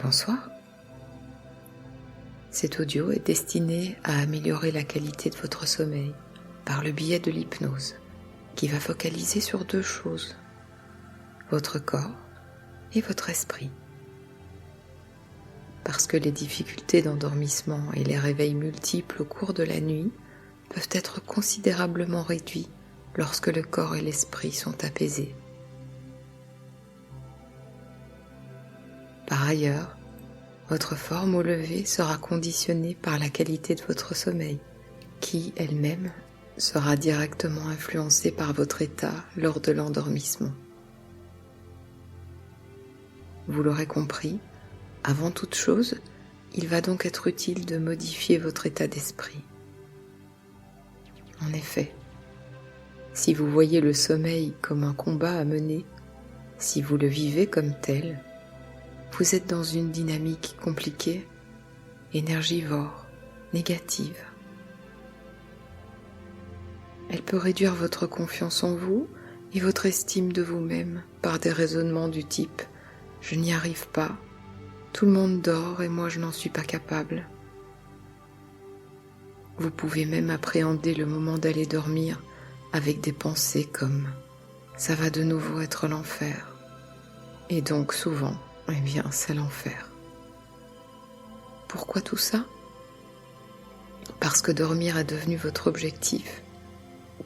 Bonsoir. Cet audio est destiné à améliorer la qualité de votre sommeil par le biais de l'hypnose qui va focaliser sur deux choses, votre corps et votre esprit. Parce que les difficultés d'endormissement et les réveils multiples au cours de la nuit peuvent être considérablement réduits lorsque le corps et l'esprit sont apaisés. Par ailleurs, votre forme au lever sera conditionnée par la qualité de votre sommeil, qui, elle-même, sera directement influencée par votre état lors de l'endormissement. Vous l'aurez compris, avant toute chose, il va donc être utile de modifier votre état d'esprit. En effet, si vous voyez le sommeil comme un combat à mener, si vous le vivez comme tel, vous êtes dans une dynamique compliquée, énergivore, négative. Elle peut réduire votre confiance en vous et votre estime de vous-même par des raisonnements du type « je n'y arrive pas »,« tout le monde dort et moi je n'en suis pas capable ». Vous pouvez même appréhender le moment d'aller dormir avec des pensées comme « ça va de nouveau être l'enfer ». Et donc souvent, eh bien, c'est l'enfer. Pourquoi tout ça ? Parce que dormir est devenu votre objectif,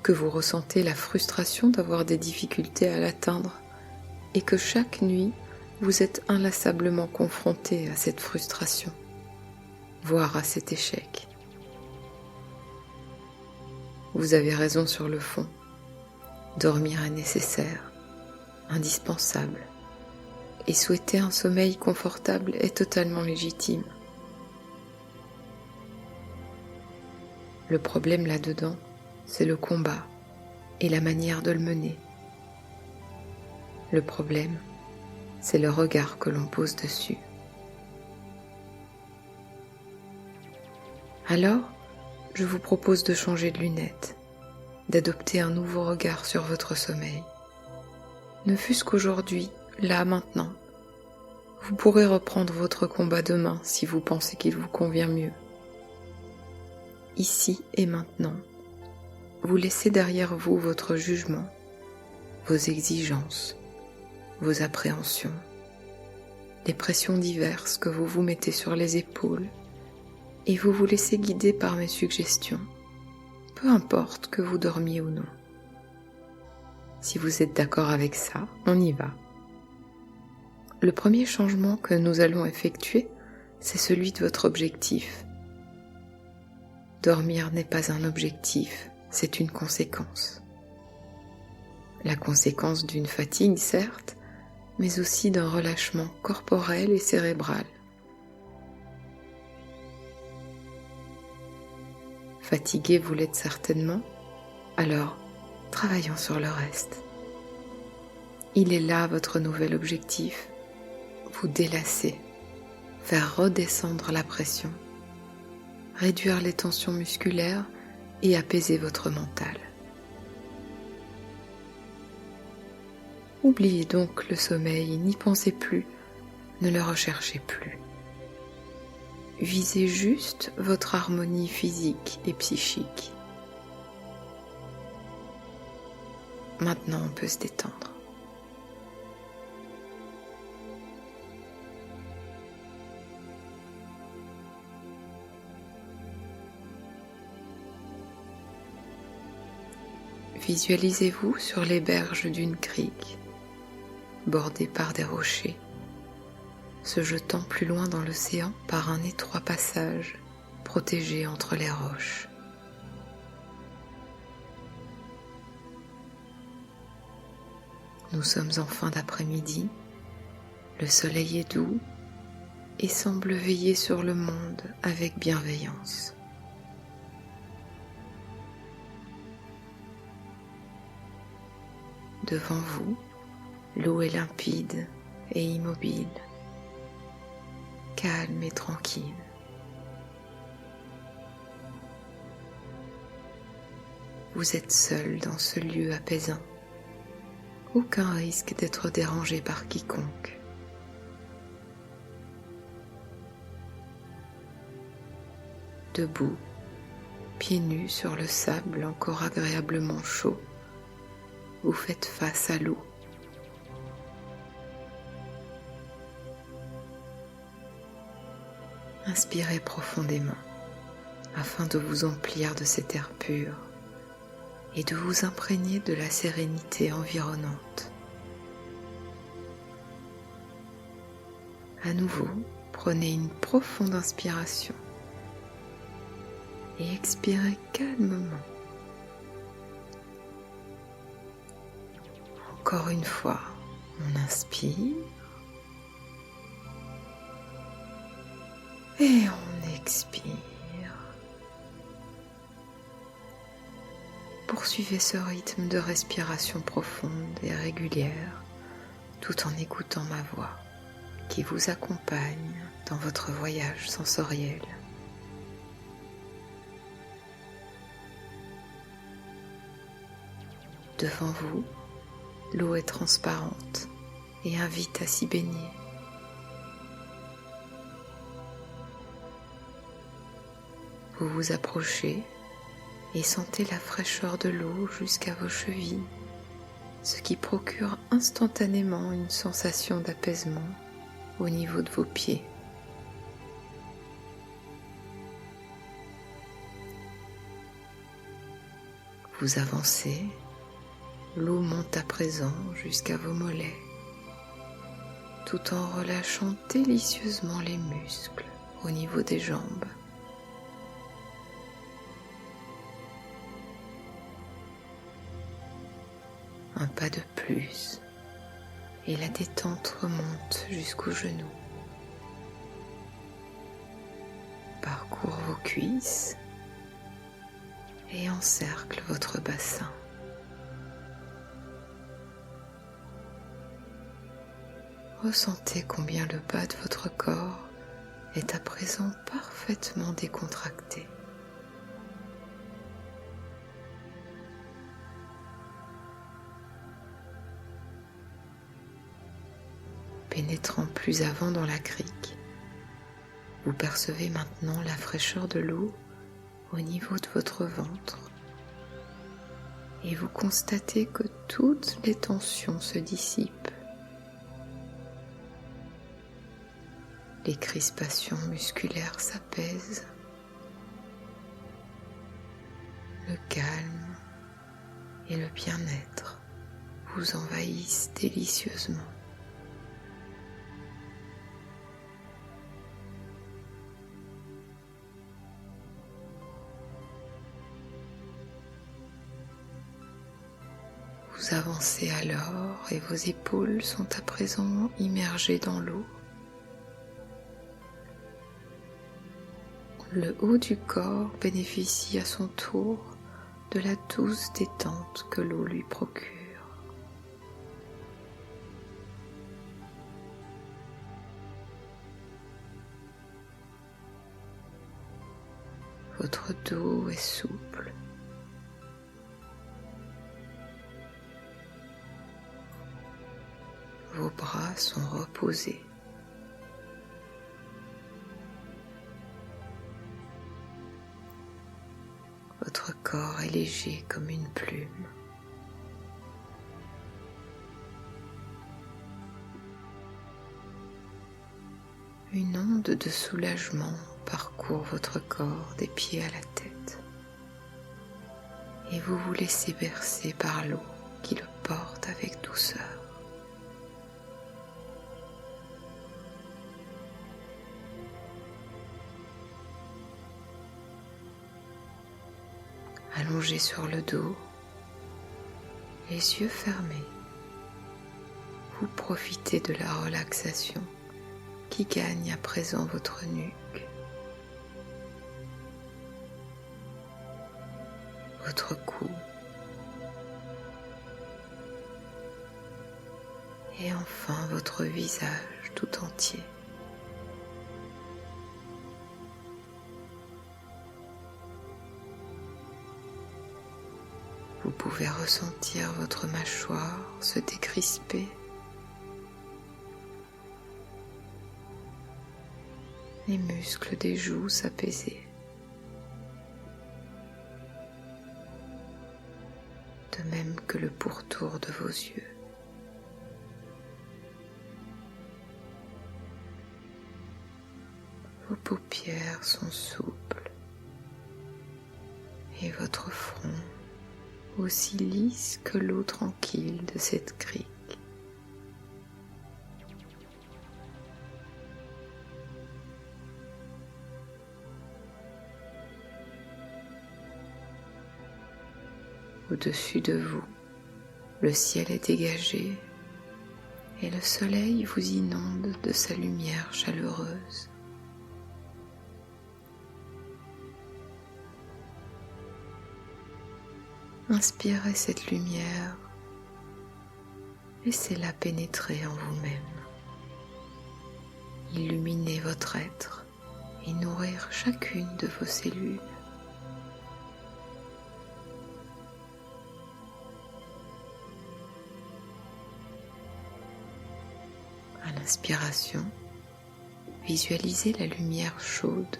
que vous ressentez la frustration d'avoir des difficultés à l'atteindre et que chaque nuit, vous êtes inlassablement confronté à cette frustration, voire à cet échec. Vous avez raison sur le fond. Dormir est nécessaire, indispensable. Et souhaiter un sommeil confortable est totalement légitime. Le problème là-dedans, c'est le combat et la manière de le mener. Le problème, c'est le regard que l'on pose dessus. Alors, je vous propose de changer de lunettes, d'adopter un nouveau regard sur votre sommeil. Ne fût-ce qu'aujourd'hui, là, maintenant. Vous pourrez reprendre votre combat demain si vous pensez qu'il vous convient mieux. Ici et maintenant, vous laissez derrière vous votre jugement, vos exigences, vos appréhensions, les pressions diverses que vous vous mettez sur les épaules et vous vous laissez guider par mes suggestions, peu importe que vous dormiez ou non. Si vous êtes d'accord avec ça, on y va. Le premier changement que nous allons effectuer, c'est celui de votre objectif. Dormir n'est pas un objectif, c'est une conséquence. La conséquence d'une fatigue, certes, mais aussi d'un relâchement corporel et cérébral. Fatigué, vous l'êtes certainement, alors travaillons sur le reste. Il est là votre nouvel objectif. Vous délasser, faire redescendre la pression, réduire les tensions musculaires et apaiser votre mental. Oubliez donc le sommeil, n'y pensez plus, ne le recherchez plus. Visez juste votre harmonie physique et psychique. Maintenant, on peut se détendre. Visualisez-vous sur les berges d'une crique, bordée par des rochers, se jetant plus loin dans l'océan par un étroit passage protégé entre les roches. Nous sommes en fin d'après-midi, le soleil est doux et semble veiller sur le monde avec bienveillance. Devant vous, l'eau est limpide et immobile, calme et tranquille. Vous êtes seul dans ce lieu apaisant. Aucun risque d'être dérangé par quiconque. debout, pieds nus sur le sable encore agréablement chaud, vous faites face à l'eau. Inspirez profondément afin de vous emplir de cet air pur et de vous imprégner de la sérénité environnante. À nouveau, prenez une profonde inspiration et expirez calmement. Encore une fois, on inspire et on expire. Poursuivez ce rythme de respiration profonde et régulière tout en écoutant ma voix qui vous accompagne dans votre voyage sensoriel. Devant vous, l'eau est transparente et invite à s'y baigner. Vous vous approchez et sentez la fraîcheur de l'eau jusqu'à vos chevilles, ce qui procure instantanément une sensation d'apaisement au niveau de vos pieds. Vous avancez, l'eau monte à présent jusqu'à vos mollets, tout en relâchant délicieusement les muscles au niveau des jambes. Un pas de plus et la détente remonte jusqu'aux genoux. Parcourt vos cuisses et encercle votre bassin. Ressentez combien le bas de votre corps est à présent parfaitement décontracté. Pénétrant plus avant dans la crique, vous percevez maintenant la fraîcheur de l'eau au niveau de votre ventre et vous constatez que toutes les tensions se dissipent. Les crispations musculaires s'apaisent, le calme et le bien-être vous envahissent délicieusement. Vous avancez alors et vos épaules sont à présent immergées dans l'eau. Le haut du corps bénéficie à son tour de la douce détente que l'eau lui procure. Votre dos est souple. Vos bras sont reposés. Votre corps est léger comme une plume. Une onde de soulagement parcourt votre corps des pieds à la tête et vous vous laissez bercer par l'eau qui le porte avec douceur. Allongé sur le dos, les yeux fermés, vous profitez de la relaxation qui gagne à présent votre nuque, votre cou et enfin votre visage tout entier. Vous pouvez ressentir votre mâchoire se décrisper, les muscles des joues s'apaiser que le pourtour de vos yeux. Vos paupières sont souples et votre front aussi lisse que l'eau tranquille de cette crique. Au-dessus de vous, le ciel est dégagé et le soleil vous inonde de sa lumière chaleureuse. Inspirez cette lumière, laissez-la pénétrer en vous-même, illuminer votre être et nourrir chacune de vos cellules. À l'inspiration, visualisez la lumière chaude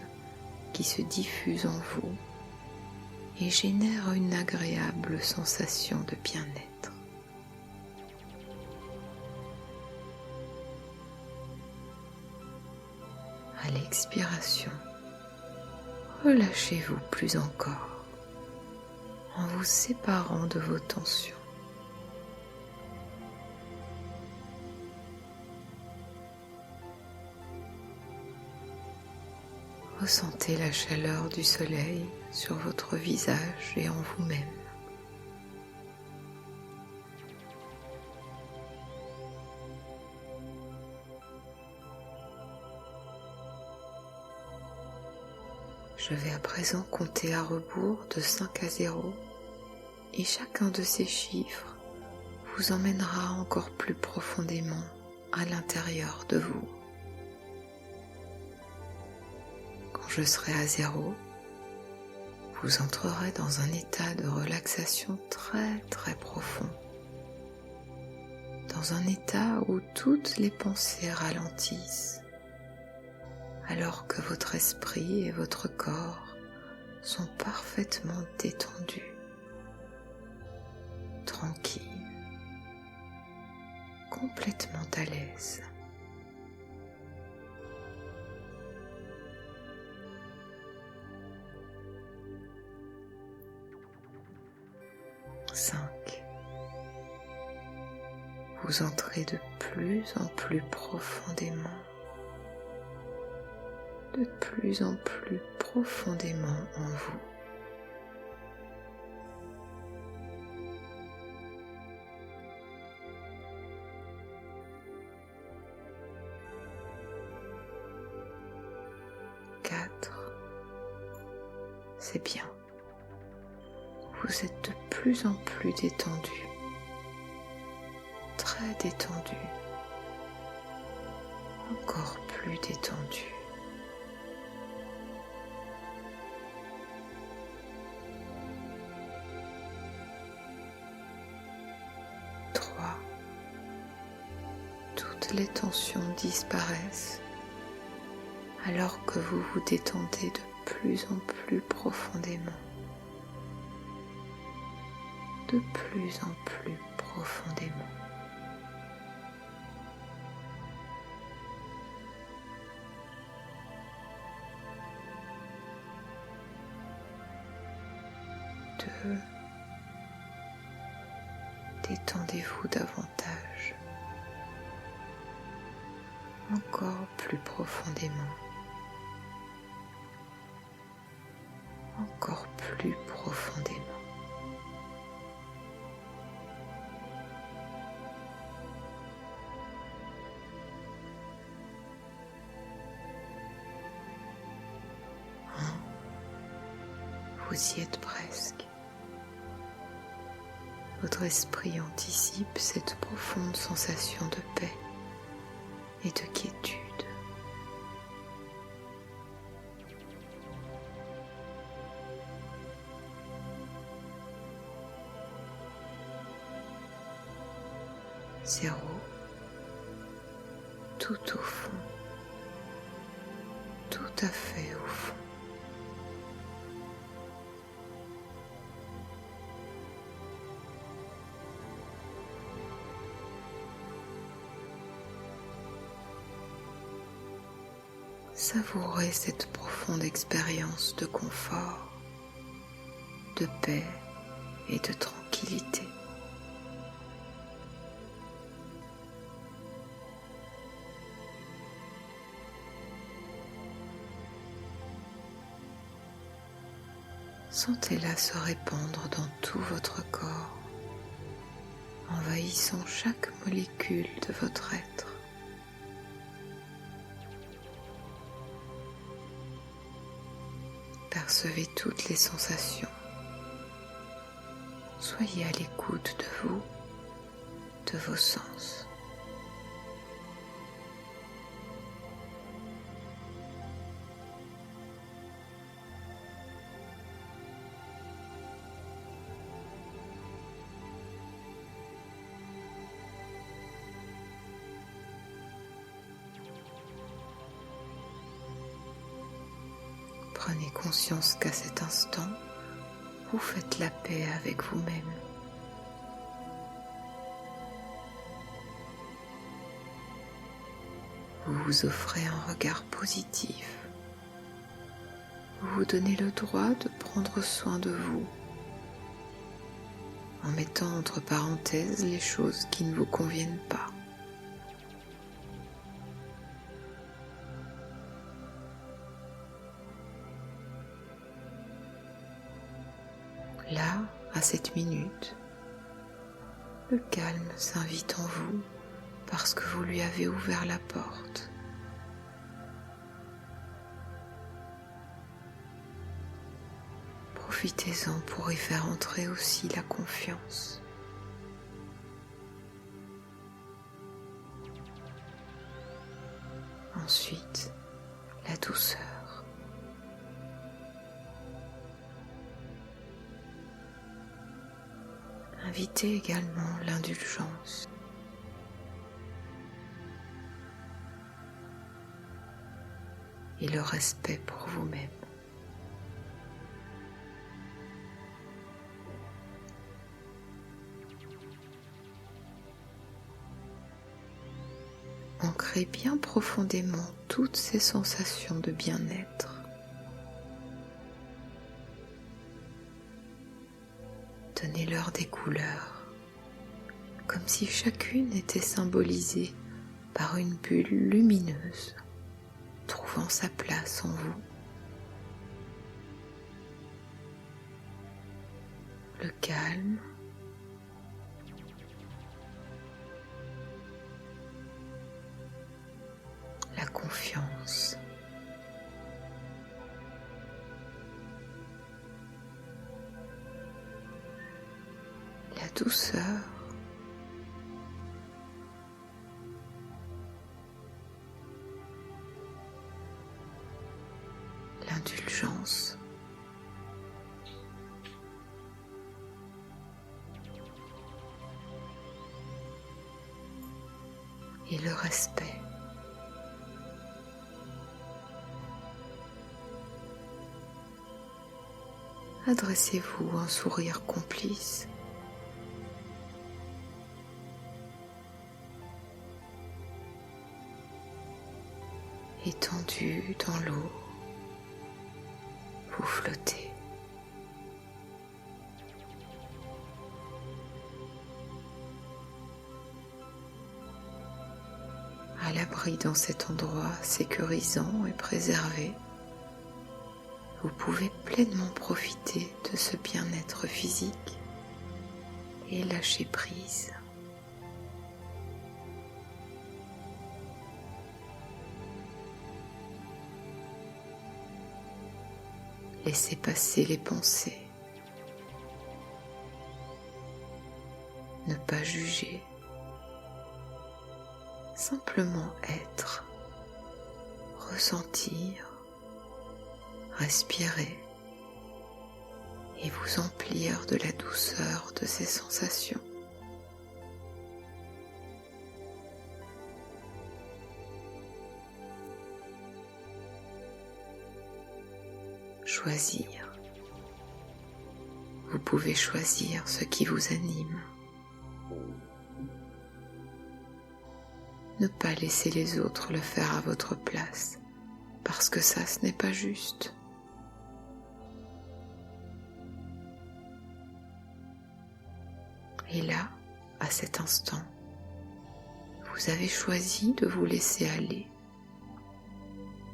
qui se diffuse en vous et génère une agréable sensation de bien-être. À l'expiration, relâchez-vous plus encore en vous séparant de vos tensions. Ressentez la chaleur du soleil sur votre visage et en vous-même. Je vais à présent compter à rebours de 5 à 0 et chacun de ces chiffres vous emmènera encore plus profondément à l'intérieur de vous. Quand je serai à 0, vous entrerez dans un état de relaxation très profond, dans un état où toutes les pensées ralentissent, alors que votre esprit et votre corps sont parfaitement détendus, tranquilles, complètement à l'aise. Vous entrez de plus en plus profondément, de plus en plus profondément en vous. 4, c'est bien. Vous êtes de plus en plus détendu. Très détendu, encore plus détendu. 3, toutes les tensions disparaissent alors que vous vous détendez de plus en plus profondément. De plus en plus profondément. 2, détendez-vous davantage, encore plus profondément, encore plus profondément. 1, vous y êtes presque. Votre esprit anticipe cette profonde sensation de paix et de quiétude. 0, tout au fond, tout à fait au fond. 1, Savourez cette profonde expérience de confort, de paix et de tranquillité. Sentez-la se répandre dans tout votre corps, envahissant chaque molécule de votre être. Percevez toutes les sensations. Soyez à l'écoute de vous, de vos sens. Prenez conscience qu'à cet instant, vous faites la paix avec vous-même. Vous vous offrez un regard positif. Vous vous donnez le droit de prendre soin de vous, en mettant entre parenthèses les choses qui ne vous conviennent pas. Là, à cette minute, le calme s'invite en vous parce que vous lui avez ouvert la porte. Profitez-en pour y faire entrer aussi la confiance. Ensuite, la douceur. Invitez également l'indulgence. Et le respect pour vous-même. Ancrez bien profondément toutes ces sensations de bien-être. Donnez-leur des couleurs, comme si chacune était symbolisée par une bulle lumineuse, trouvant sa place en vous. Le calme, la confiance, la douceur, l'indulgence, et le respect. Adressez-vous un sourire complice. Étendu dans l'eau, vous flottez. À l'abri dans cet endroit sécurisant et préservé, vous pouvez pleinement profiter de ce bien-être physique et lâcher prise. Laissez passer les pensées. Ne pas juger. Simplement être, ressentir, respirer et vous emplir de la douceur de ces sensations. Choisir. Vous pouvez choisir ce qui vous anime. Ne pas laisser les autres le faire à votre place, parce que ça, ce n'est pas juste. Et là, à cet instant, vous avez choisi de vous laisser aller,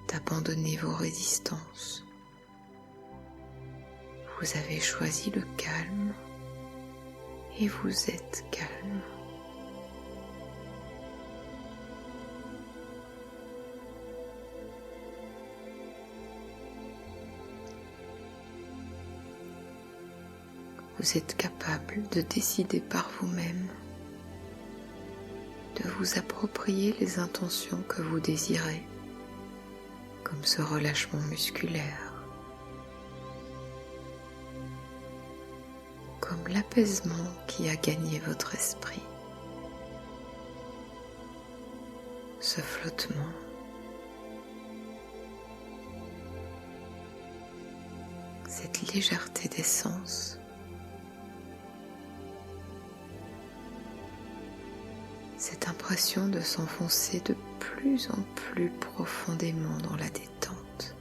d'abandonner vos résistances. Vous avez choisi le calme et vous êtes calme. Vous êtes capable de décider par vous-même, de vous approprier les intentions que vous désirez, comme ce relâchement musculaire, comme l'apaisement qui a gagné votre esprit, ce flottement, cette légèreté d'essence, cette impression de s'enfoncer de plus en plus profondément dans la détente.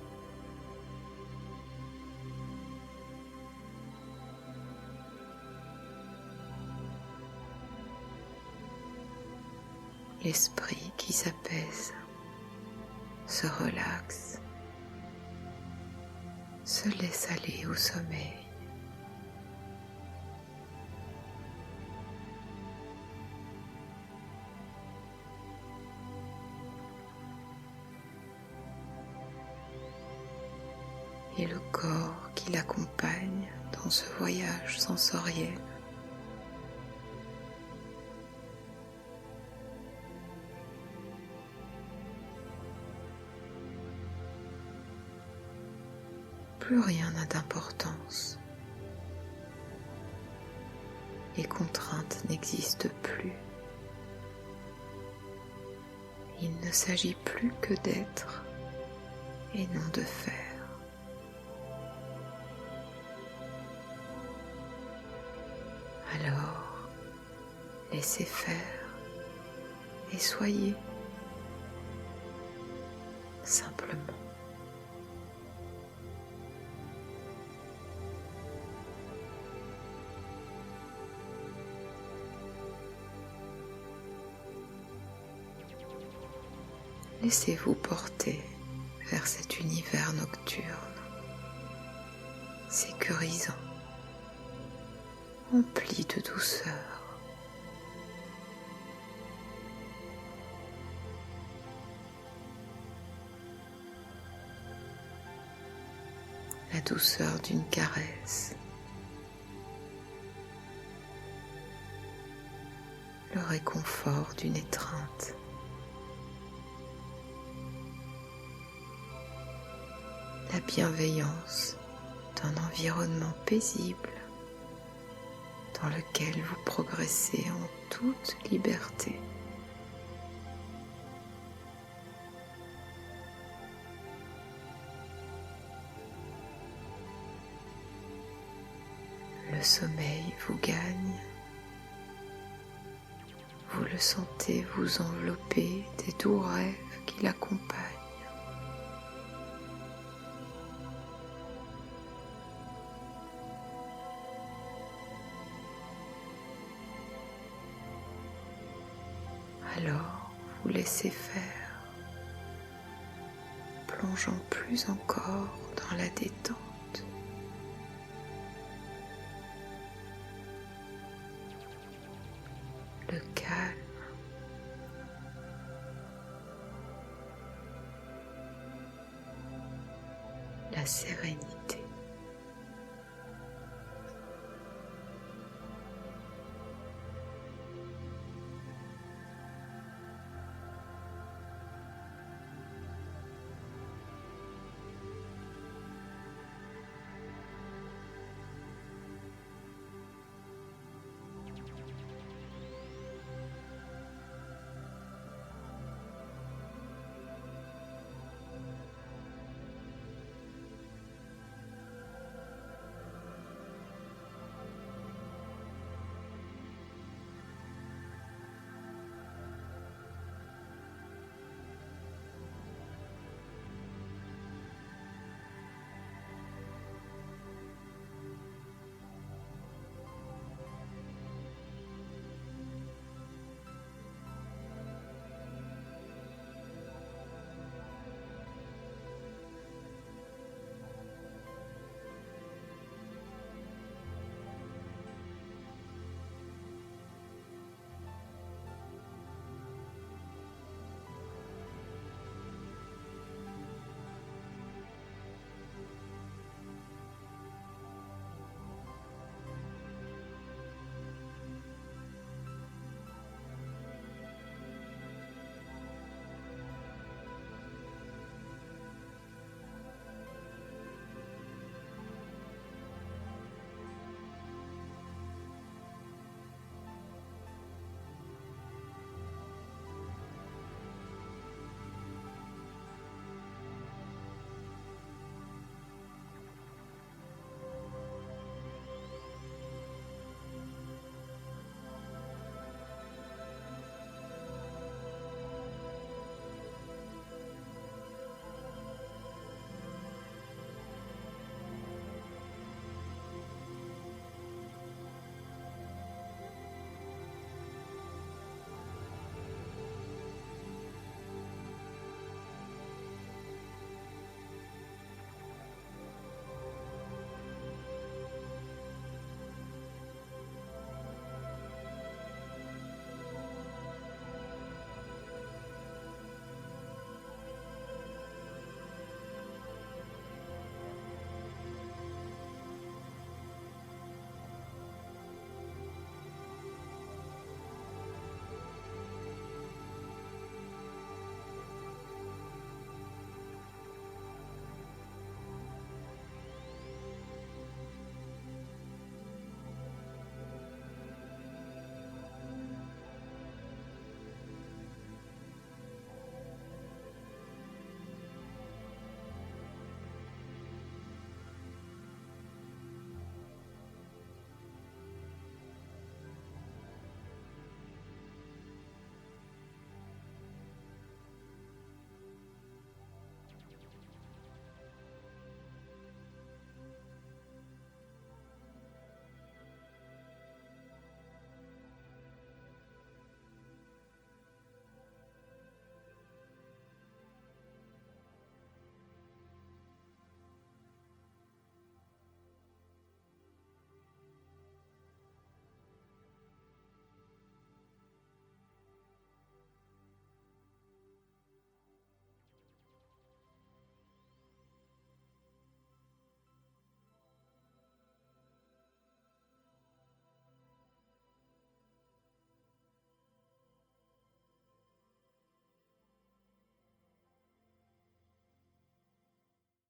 L'esprit qui s'apaise, se relaxe, se laisse aller au sommeil. Et le corps qui l'accompagne dans ce voyage sensoriel. Plus rien n'a d'importance. Les contraintes n'existent plus. Il ne s'agit plus que d'être et non de faire. Alors, laissez faire et soyez simplement. Laissez-vous porter vers cet univers nocturne, sécurisant, empli de douceur. La douceur d'une caresse, le réconfort d'une étreinte, la bienveillance d'un environnement paisible dans lequel vous progressez en toute liberté. Le sommeil vous gagne, vous le sentez vous envelopper des doux rêves qui l'accompagnent. Alors, vous laissez faire, plongeant plus encore dans la détente. Le calme, la sérénité.